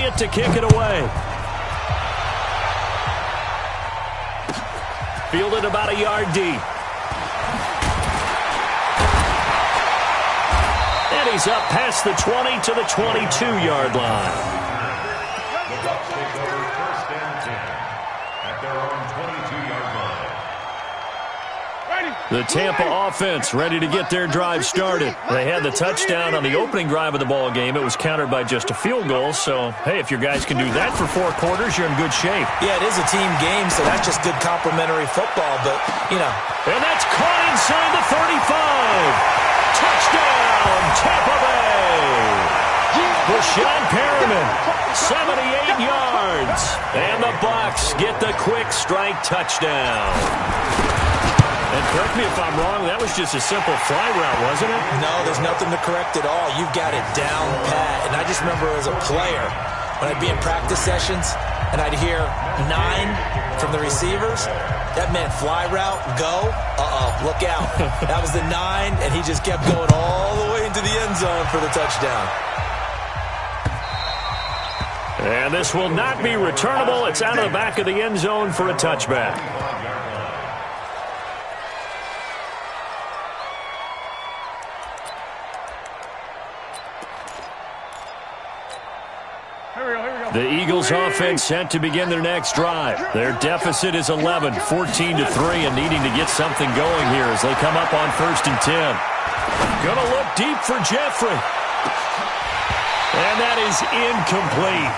Elliott to kick it away. Fielded about a yard deep. And he's up past the 20 to the 22-yard line. The Tampa offense ready to get their drive started. They had the touchdown on the opening drive of the ball game. It was countered by just a field goal. So, hey, if your guys can do that for 4 quarters, you're in good shape. Yeah, it is a team game, so that's just good complementary football. But, you know. And that's caught inside the 35. Touchdown, Tampa Bay. Rashad Perriman, 78 yards. And the Bucs get the quick strike touchdown. And correct me if I'm wrong, that was just a simple fly route, wasn't it? No, there's nothing to correct at all. You've got it down pat. And I just remember as a player, when I'd be in practice sessions, and I'd hear 9 from the receivers, that meant fly route, go, look out. That was the 9, and he just kept going all the way into the end zone for the touchdown. And this will not be returnable. It's out of the back of the end zone for a touchback. The Eagles offense set to begin their next drive. Their deficit is 11, 14-3, and needing to get something going here as they come up on 1st and 10. Gonna look deep for Jeffrey. And that is incomplete.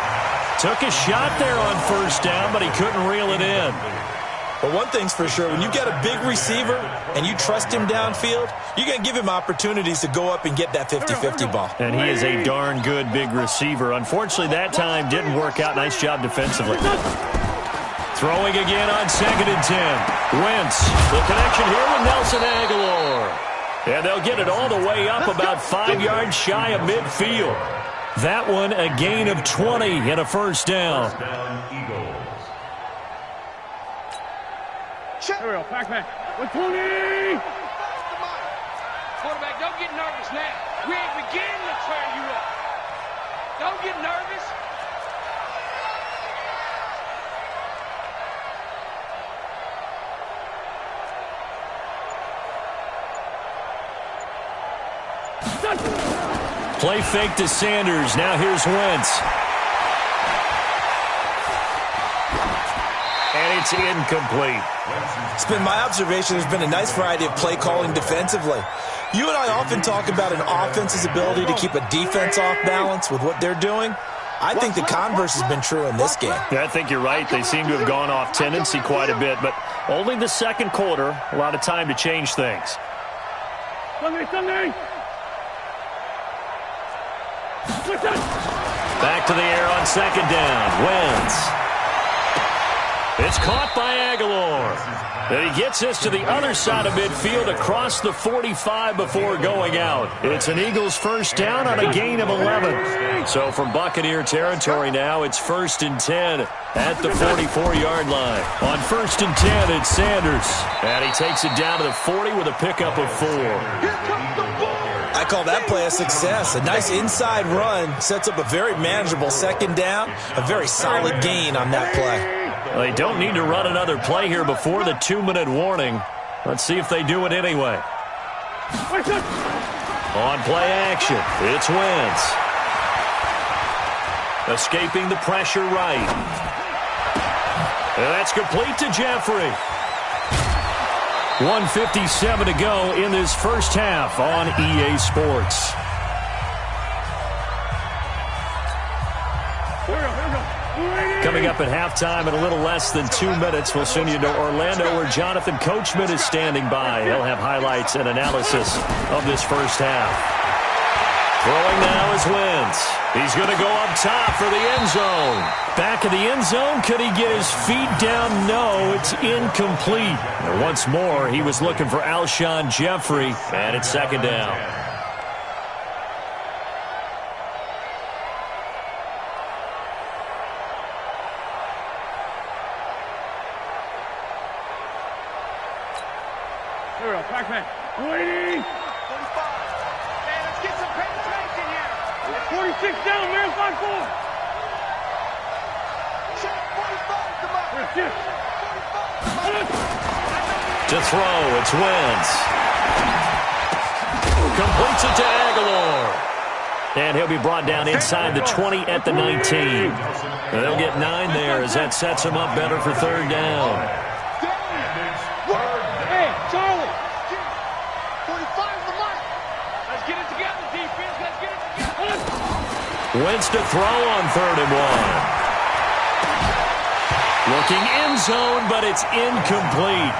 Took a shot there on 1st down, but he couldn't reel it in. But one thing's for sure, when you get a big receiver and you trust him downfield, you're going to give him opportunities to go up and get that 50-50 ball. And he is a darn good big receiver. Unfortunately, that time didn't work out. Nice job defensively. Throwing again on 2nd and 10. Wentz, the connection here with Nelson Aguilar. And they'll get it all the way up about 5 yards shy of midfield. That one a gain of 20 and a 1st down. Here we go, back. 120! Quarterback, don't get nervous now. We ain't beginning to tear you up. Don't get nervous. Play fake to Sanders. Now here's Wentz. And it's incomplete. It's been my observation there's been a nice variety of play calling defensively. You and I often talk about an offense's ability to keep a defense off balance with what they're doing. I think the converse has been true in this game. Yeah, I think you're right. They seem to have gone off tendency quite a bit, but only the 2nd quarter. A lot of time to change things. Sunday! Back to the air on 2nd down. Wentz. It's caught by Aguilar. And he gets us to the other side of midfield across the 45 before going out. It's an Eagles 1st down on a gain of 11. So from Buccaneer territory now, it's 1st and 10 at the 44-yard line. On 1st and 10, it's Sanders. And he takes it down to the 40 with a pickup of 4. I call that play a success. A nice inside run sets up a very manageable 2nd down. A very solid gain on that play. They don't need to run another play here before the 2-minute warning. Let's see if they do it anyway. On play action, it's Wentz. Escaping the pressure right. And that's complete to Jeffrey. 1:57 to go in this 1st half on EA Sports. Coming up at halftime in a little less than 2 minutes, we'll send you to Orlando where Jonathan Coachman is standing by. He'll have highlights and analysis of this 1st half. Throwing now is Wentz. He's going to go up top for the end zone. Back of the end zone. Could he get his feet down? No, it's incomplete. And once more, he was looking for Alshon Jeffrey, and it's 2nd down. Here we go, back. Waiting! 46 down, man, 5-4. To throw, it's Wentz. Completes it to Aguilar. And he'll be brought down inside the 20 at the 19. They'll get 9 there as that sets them up better for third down. Hey, Charlie. 45 the mark. Let's get it together, defense. Let's get it together. Wentz to throw on 3rd and 1. Looking end zone, but it's incomplete.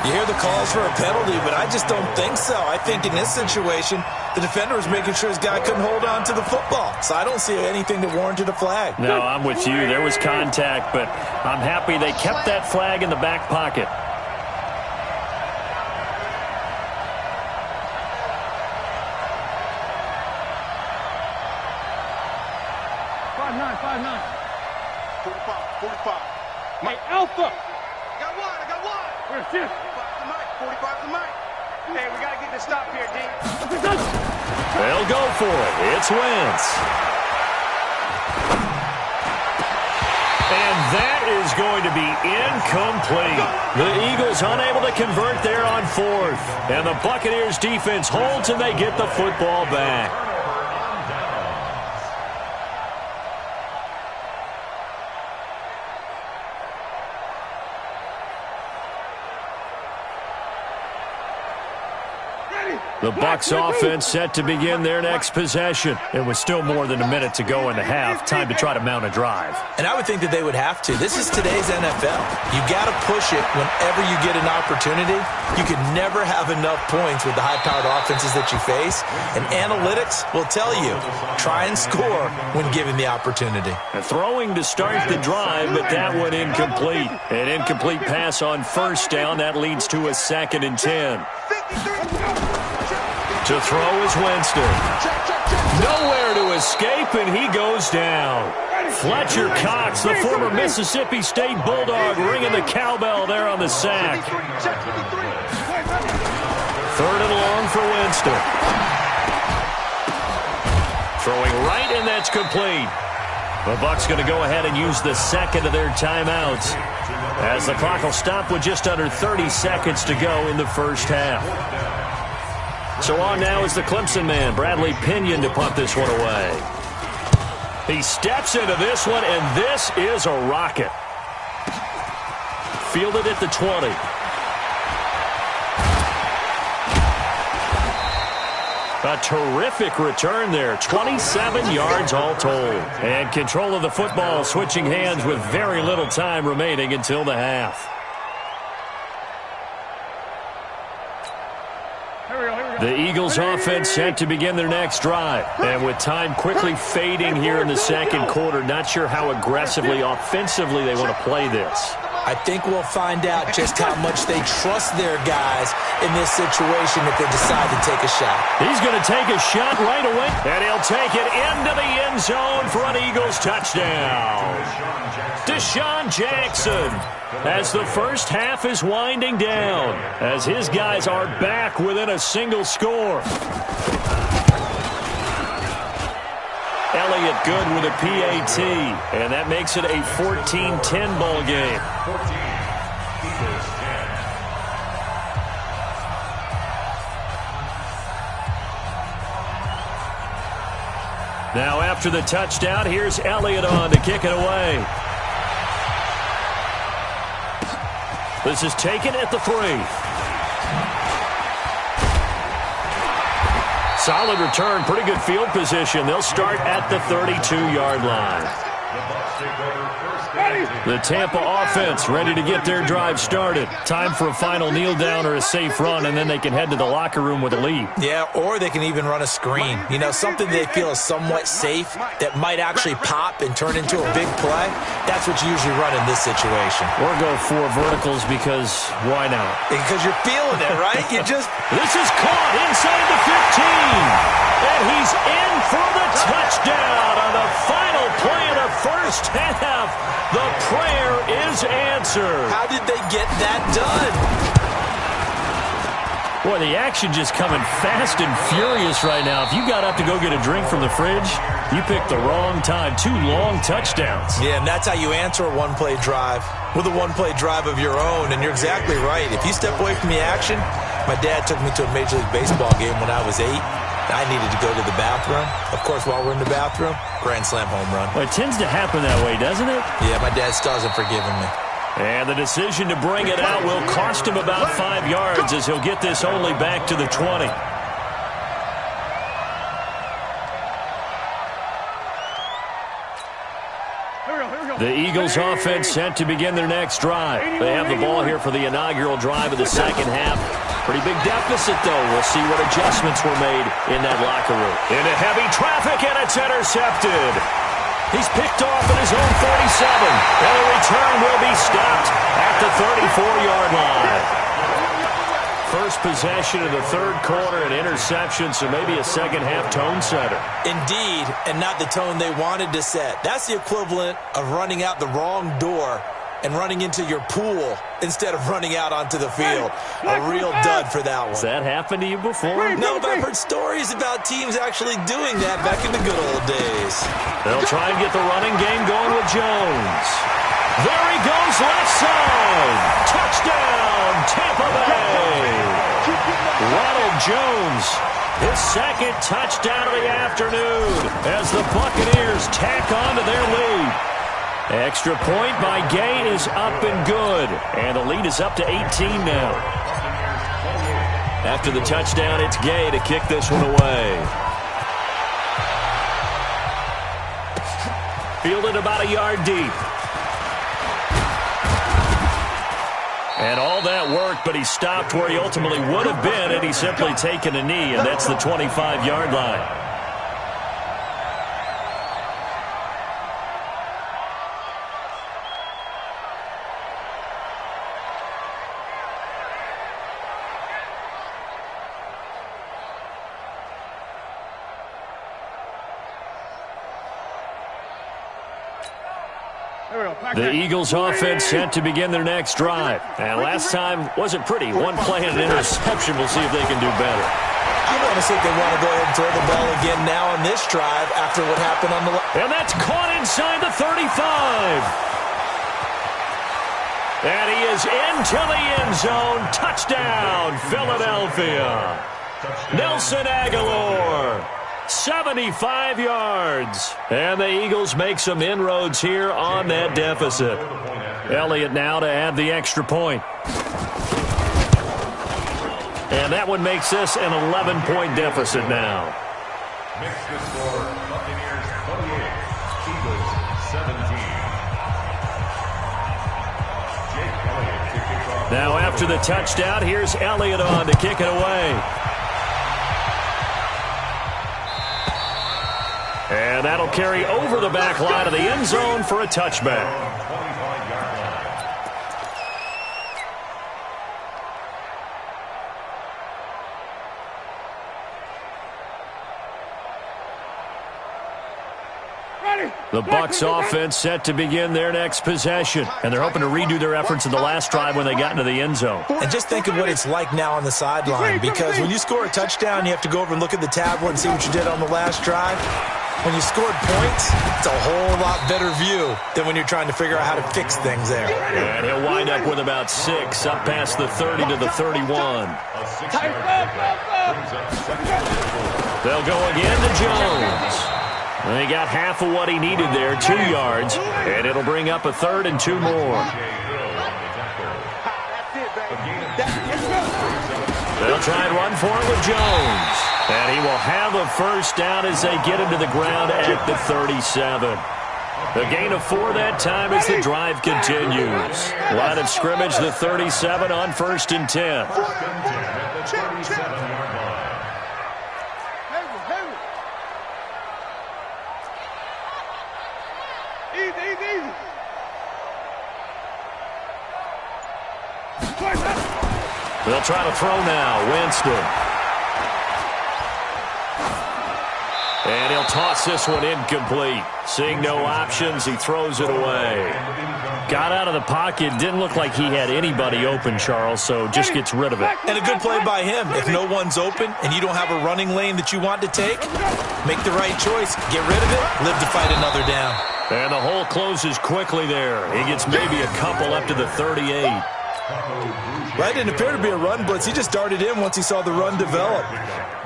You hear the calls for a penalty, but I just don't think so. I think in this situation, the defender was making sure his guy couldn't hold on to the football. So I don't see anything that warranted a flag. No, I'm with you. There was contact, but I'm happy they kept that flag in the back pocket. Hey, Alpha. I got one. Where's this? 45 the mic. Hey, we got to get this stop here, D. They'll go for it. It's Wentz. And that is going to be incomplete. The Eagles unable to convert there on 4th. And the Buccaneers defense holds and they get the football back. The Bucs offense set to begin their next possession. It was still more than a minute to go in the half. Time to try to mount a drive. And I would think that they would have to. This is today's NFL. You got to push it whenever you get an opportunity. You can never have enough points with the high-powered offenses that you face. And analytics will tell you, try and score when given the opportunity. Throwing to start the drive, but that one incomplete. An incomplete pass on 1st down. That leads to a 2nd and 10. To throw is Winston. Nowhere to escape, and he goes down. Fletcher Cox, the former Mississippi State Bulldog, ringing the cowbell there on the sack. 3rd and long for Winston. Throwing right, and that's complete. The Bucs going to go ahead and use the 2nd of their timeouts, as the clock will stop with just under 30 seconds to go in the first half. So on now is the Clemson man, Bradley Pinion, to punt this one away. He steps into this one, and this is a rocket. Fielded at the 20. A terrific return there, 27 yards all told. And control of the football switching hands with very little time remaining until the half. The Eagles offense set to begin their next drive. And with time quickly fading here in the 2nd quarter, not sure how aggressively, offensively they want to play this. I think we'll find out just how much they trust their guys in this situation if they decide to take a shot. He's going to take a shot right away, and he'll take it into the end zone for an Eagles touchdown. Deshaun Jackson, as the first half is winding down, as his guys are back within a single score. Elliott good with a PAT, and that makes it a 14-10 ball game. Now after the touchdown, here's Elliott on to kick it away. This is taken at the 3. Solid return, pretty good field position. They'll start at the 32-yard line. The Tampa offense ready to get their drive started. Time for a final kneel down or a safe run, and then they can head to the locker room with a lead. Yeah, or they can even run a screen. You know, something they feel is somewhat safe that might actually pop and turn into a big play. That's what you usually run in this situation. Or go 4 verticals because why not? Because you're feeling it, right? You just... This is caught inside the 15. And he's in for the touchdown on the final play of the first half. The prayer is answered. How did they get that done? Boy, the action just coming fast and furious right now. If you got up to go get a drink from the fridge, you picked the wrong time. 2 long touchdowns. Yeah, and that's how you answer a one-play drive, with a one-play drive of your own. And you're exactly right. If you step away from the action, my dad took me to a Major League Baseball game when I was 8. I needed to go to the bathroom. Of course, while we're in the bathroom, grand slam home run. Well, it tends to happen that way, doesn't it? Yeah, my dad still hasn't forgiven me. And the decision to bring it out will cost him about 5 yards as he'll get this only back to the 20. The Eagles offense set to begin their next drive. They have the ball here for the inaugural drive of the second half. Pretty big deficit, though. We'll see what adjustments were made in that locker room. Into heavy traffic, and it's intercepted. He's picked off at his own 37, and the return will be stopped at the 34-yard line. First possession of the third quarter, an interception, so maybe a second-half tone setter. Indeed, and not the tone they wanted to set. That's the equivalent of running out the wrong door and running into your pool instead of running out onto the field. A real dud for that one. Has that happened to you before? No, but I've heard stories about teams actually doing that back in the good old days. They'll try and get the running game going with Jones. There he goes, left side. Touchdown, Tampa Bay. Ronald Jones, his second touchdown of the afternoon as the Buccaneers tack on to their lead. Extra point by Gay is up and good. And the lead is up to 18 now. After the touchdown, it's Gay to kick this one away. Fielded about a yard deep. And all that work, but he stopped where he ultimately would have been had he simply taken a knee, and that's the 25-yard line. The Eagles offense set to begin their next drive. And last time wasn't pretty. One play and an interception. We'll see if they can do better. I want to see if they want to go ahead and throw the ball again now on this drive after what happened on the left. And that's caught inside the 35. And he is into the end zone. Touchdown, Philadelphia. Nelson Aguilar. 75 yards. And the Eagles make some inroads here on that deficit. Elliott now to add the extra point. And that one makes this an 11-point deficit now. Makes the score Buccaneers 28, Eagles 17. Jake Elliott to kick off. Now after the touchdown, here's Elliott on to kick it away. And that'll carry over the back line of the end zone for a touchback. The Bucs offense set to begin their next possession. And they're hoping to redo their efforts in the last drive when they got into the end zone. And just think of what it's like now on the sideline. Because when you score a touchdown, you have to go over and look at the tablet and see what you did on the last drive. When you scored points, it's a whole lot better view than when you're trying to figure out how to fix things there. And he'll wind up with about 6 up past the 30 to the 31. They'll go again to Jones. They got half of what he needed there, 2 yards, and it'll bring up a 3rd and 2 more. They'll try and run for it with Jones. And he will have a first down as they get him to the ground at the 37. A gain of 4 that time as the drive continues. Line of scrimmage, the 37 on 1st and 10. They'll try to throw now. Winston. And he'll toss this one incomplete. Seeing no options, he throws it away. Got out of the pocket. Didn't look like he had anybody open, Charles, so just gets rid of it. And a good play by him. If no one's open and you don't have a running lane that you want to take, make the right choice. Get rid of it. Live to fight another down. And the hole closes quickly there. He gets maybe a couple up to the 38. That didn't appear to be a run blitz. He just darted in once he saw the run develop.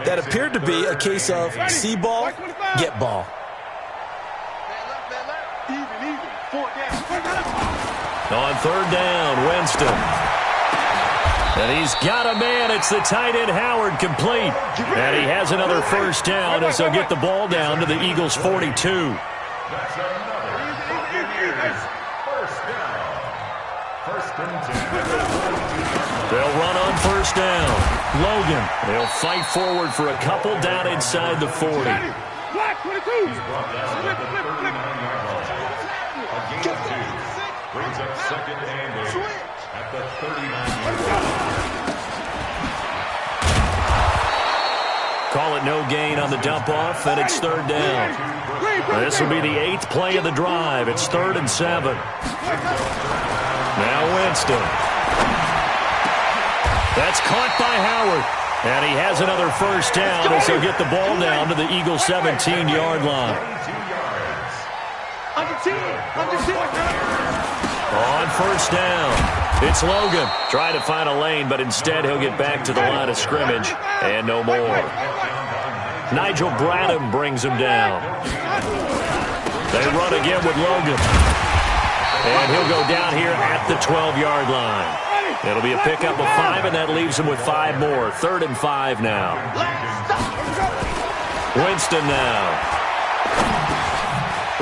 That appeared to be a case of see ball, get ball. On third down, Winston. And he's got a man. It's the tight end, Howard, complete. And he has another first down as they'll get the ball down to the Eagles' 42. First down. First and 10. They'll run on first down. Logan. They'll fight forward for a couple down inside the 40. Black 22. He's brought down at the 39-yard line. A gain of 2. Brings up second and 8 at the 39-yard line. Call it no gain on the dump-off, and it's third down. This will be the 8th play of the drive. It's 3rd and 7. Now Winston. That's caught by Howard. And he has another first down as they'll get the ball down to the Eagles' 17-yard line. On first down, it's Logan. Trying to find a lane, but instead he'll get back to the line of scrimmage and no more. Nigel Bradham brings him down. They run again with Logan. And he'll go down here at the 12-yard line. It'll be a pickup of 5, and that leaves him with 5 more. 3rd and 5 now. Winston now.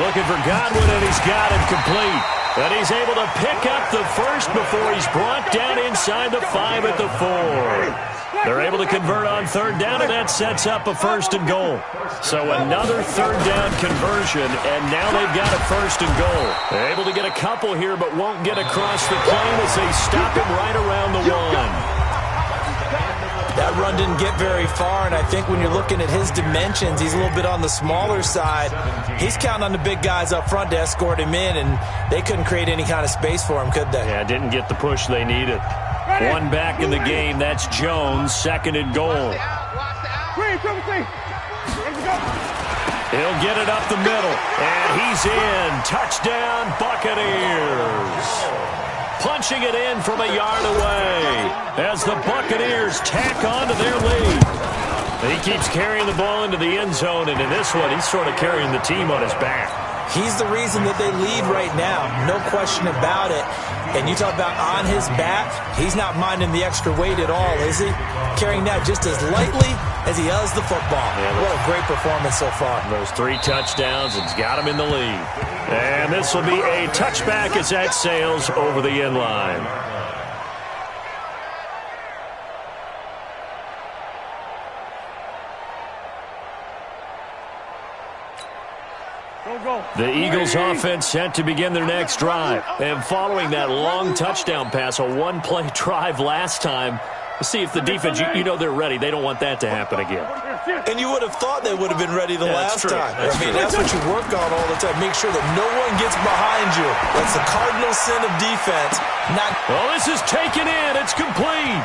Looking for Godwin, and he's got him complete. And he's able to pick up the first before he's brought down inside the 5 at the 4. They're able to convert on third down, and that sets up a 1st and goal. So another third down conversion, and now they've got a 1st and goal. They're able to get a couple here, but won't get across the plane as they stop him right around the 1. That run didn't get very far, and I think when you're looking at his dimensions, he's a little bit on the smaller side. He's counting on the big guys up front to escort him in, and they couldn't create any kind of space for him, could they? Yeah, didn't get the push they needed. One back in the game, that's Jones, 2nd and goal. He'll get it up the middle, and he's in. Touchdown, Buccaneers. Punching it in from a yard away as the Buccaneers tack on to their lead. He keeps carrying the ball into the end zone, and in this one, he's sort of carrying the team on his back. He's the reason that they lead right now, no question about it. And you talk about on his back, he's not minding the extra weight at all, is he? Carrying that just as lightly as he does the football. Yeah, what a great performance so far. Those 3 touchdowns, it's got him in the lead. And this will be a touchback as that sails over the end line. The Eagles offense set to begin their next drive. And following that long touchdown pass, a one-play drive last time, see if the defense, you know they're ready. They don't want that to happen again. And you would have thought they would have been ready the last time. That's what you work on all the time. Make sure that no one gets behind you. That's the cardinal sin of defense. Well, this is taken in. It's complete.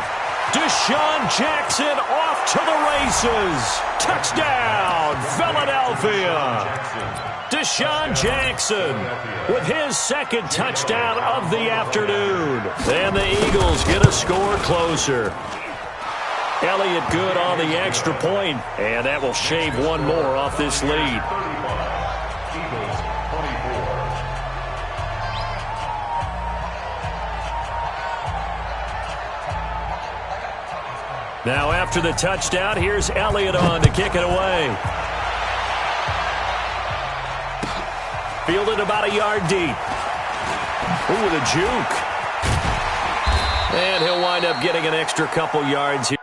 Deshaun Jackson off to the races. Touchdown, Philadelphia. Deshaun Jackson with his 2nd touchdown of the afternoon. And the Eagles get a score closer. Elliott good on the extra point, and that will shave one more off this lead. Now after the touchdown, here's Elliott on to kick it away. Fielded about a yard deep. Ooh, with a juke. And he'll wind up getting an extra couple yards here.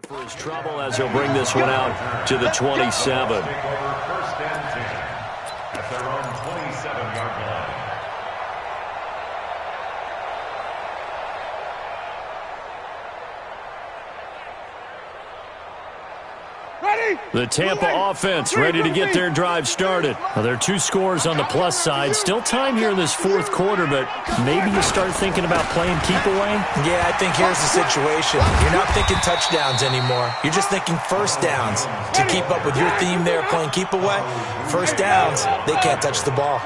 For his trouble as he'll bring this one out to the 27. Take over 1st and 10 at their own 27-yard line. The Tampa offense ready to get their drive started. Well, there are 2 scores on the plus side. Still time here in this 4th quarter, but maybe you start thinking about playing keep away? Yeah, I think here's the situation. You're not thinking touchdowns anymore. You're just thinking first downs. To keep up with your theme there, playing keep away, first downs, they can't touch the ball.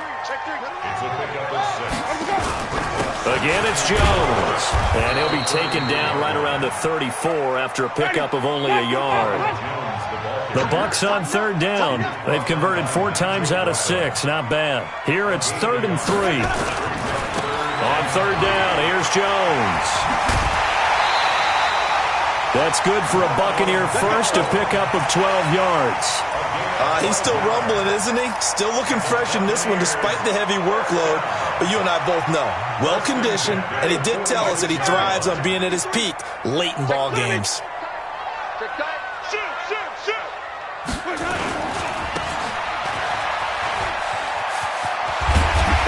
Again, it's Jones. And he'll be taken down right around the 34 after a pickup of only a yard. The Bucs on 3rd down. They've converted 4 times out of 6. Not bad. Here it's 3rd and 3. On 3rd down, here's Jones. That's good for a Buccaneer first, a pickup of 12 yards. He's still rumbling, isn't he? Still looking fresh in this one despite the heavy workload. But you and I both know, well-conditioned, and he did tell us that he thrives on being at his peak late in ball games.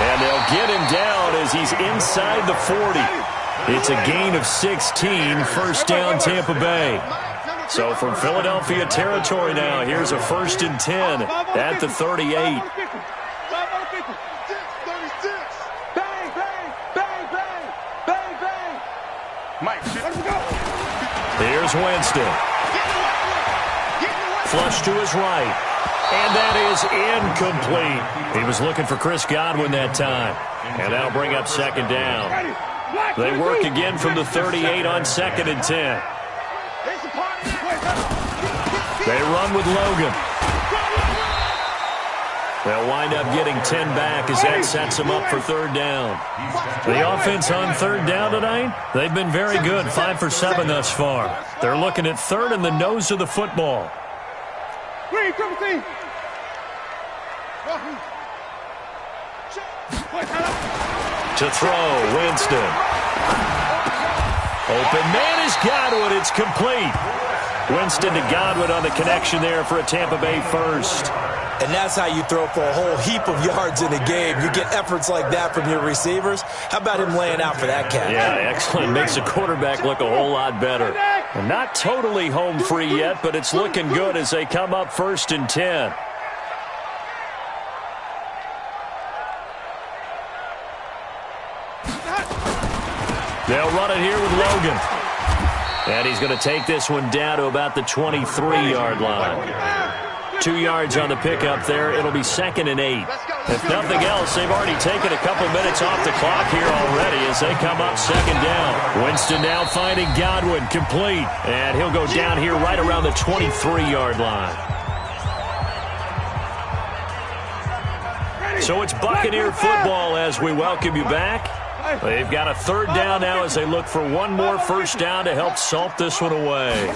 And they'll get him down as he's inside the 40. It's a gain of 16, 1st down Tampa Bay. So from Philadelphia territory now, here's a 1st and 10 at the 38. Here's Winston. Flush to his right. And that is incomplete. He was looking for Chris Godwin that time. And that'll bring up 2nd down. They work again from the 38 on 2nd and 10. They run with Logan. They'll wind up getting 10 back as that sets them up for 3rd down. The offense on 3rd down tonight, they've been very good, 5 for 7 thus far. They're looking at 3rd in the nose of the football. To throw, Winston. Open man is Godwin. It's complete. Winston to Godwin on the connection there for a Tampa Bay first. And that's how you throw for a whole heap of yards in a game. You get efforts like that from your receivers. How about him laying out for that catch? Yeah, excellent. Makes the quarterback look a whole lot better. Well, not totally home free yet, but it's looking good as they come up 1st and 10. They'll run it here with Logan. And he's going to take this one down to about the 23-yard line. 2 yards on the pickup there. It'll be 2nd and 8. If nothing else, they've already taken a couple minutes off the clock here already as they come up 2nd down. Winston now finding Godwin complete. And he'll go down here right around the 23-yard line. So it's Buccaneer football as we welcome you back. They've got a 3rd down now as they look for one more 1st down to help salt this one away.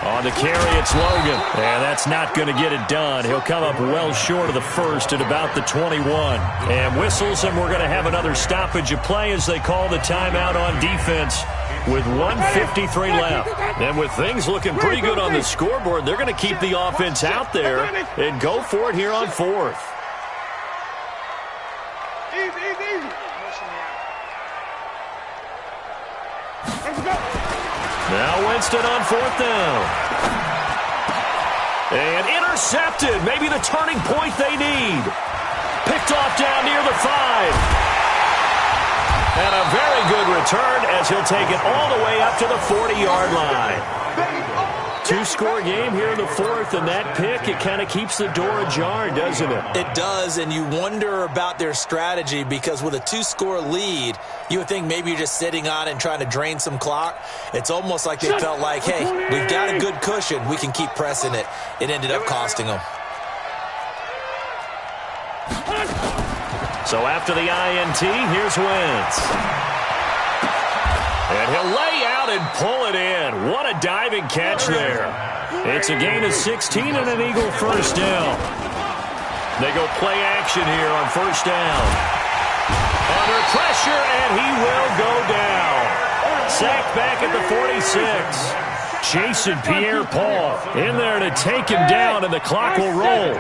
On the carry, it's Logan. And that's not going to get it done. He'll come up well short of the 1st at about the 21. And whistles, and we're going to have another stoppage of play as they call the timeout on defense with 1:53 left. And with things looking pretty good on the scoreboard, they're going to keep the offense out there and go for it here on 4th. Now Winston on 4th down. And intercepted. Maybe the turning point they need. Picked off down near the 5. And a very good return as he'll take it all the way up to the 40-yard line. 2-score game here in the 4th, and that pick, it kind of keeps the door ajar, doesn't it? It does, and you wonder about their strategy because with a 2-score lead, you would think maybe you're just sitting on it and trying to drain some clock. It's almost like they felt like, hey, we've got a good cushion. We can keep pressing it. It ended up costing them. So after the INT, here's Wentz. And he'll lay out and pull it in. What a diving catch there. It's a gain of 16 and an Eagle 1st down. They go play action here on 1st down. Under pressure, and he will go down. Sacked back at the 46. Jason Pierre-Paul in there to take him down, and the clock will roll.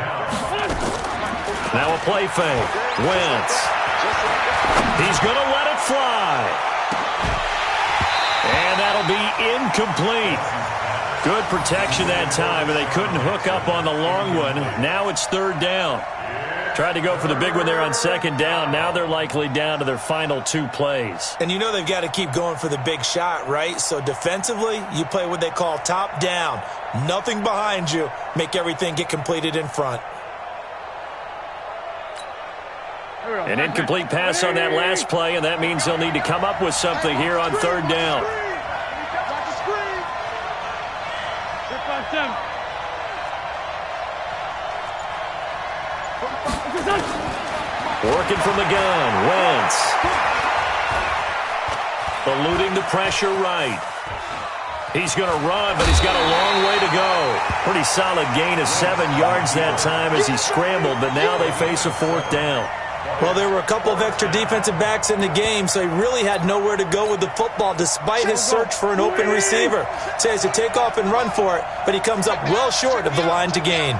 Now a play fake. Wentz. He's going to let it fly. And that'll be incomplete. Good protection that time, and they couldn't hook up on the long one. Now it's third down. Tried to go for the big one there on second down. Now they're likely down to their final 2 plays. And you know they've got to keep going for the big shot, right? So defensively, you play what they call top down. Nothing behind you. Make everything get completed in front. An incomplete pass on that last play, and that means they'll need to come up with something here on third down. Working from the gun, Wentz. Eluding the pressure right. He's going to run, but he's got a long way to go. Pretty solid gain of 7 yards that time as he scrambled, but now they face a fourth down. Well, there were a couple of extra defensive backs in the game, so he really had nowhere to go with the football despite his search for an open receiver. So he has to take off and run for it, but he comes up well short of the line to gain.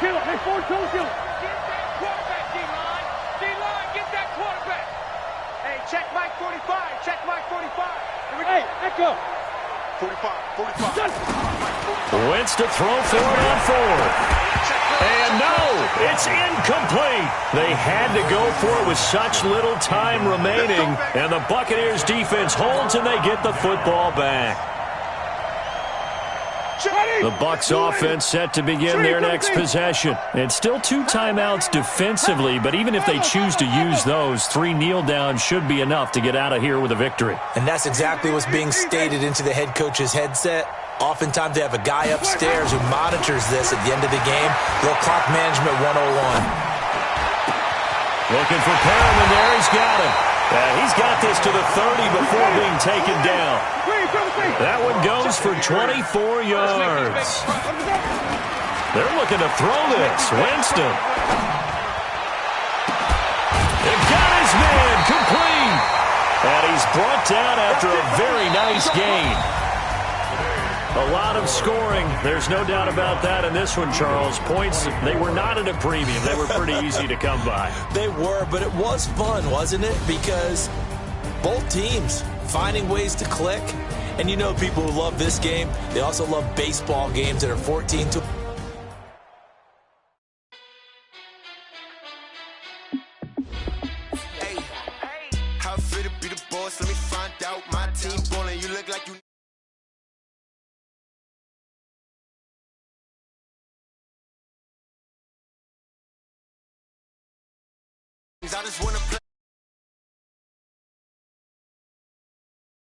Get that quarterback, D-line. D-line, get that quarterback. Hey, check Mike 45. Check Mike 45. Hey, echo. 45. Wentz to throw for it on fourth. And no, it's incomplete. They had to go for it with such little time remaining. And the Buccaneers defense holds and they get the football back. The Bucs offense set to begin their next possession. It's still 2 timeouts defensively, but even if they choose to use those, 3 kneel downs should be enough to get out of here with a victory. And that's exactly what's being stated into the head coach's headset. Oftentimes they have a guy upstairs who monitors this at the end of the game. Little clock management 101. Looking for Perriman there. He's got him. He's got this to the 30 before being taken down. That one goes for 24 yards. They're looking to throw this. Winston. They've got his man complete. And he's brought down after a very nice gain. A lot of scoring. There's no doubt about that in this one, Charles. Points, they were not at a premium. They were pretty easy to come by. They were, but it was fun, wasn't it? Because both teams finding ways to click. And you know people who love this game, they also love baseball games that are 14 to... Hey, how fit to be the boss? Let me find out. My team ballin', you look like you... I just wanna play.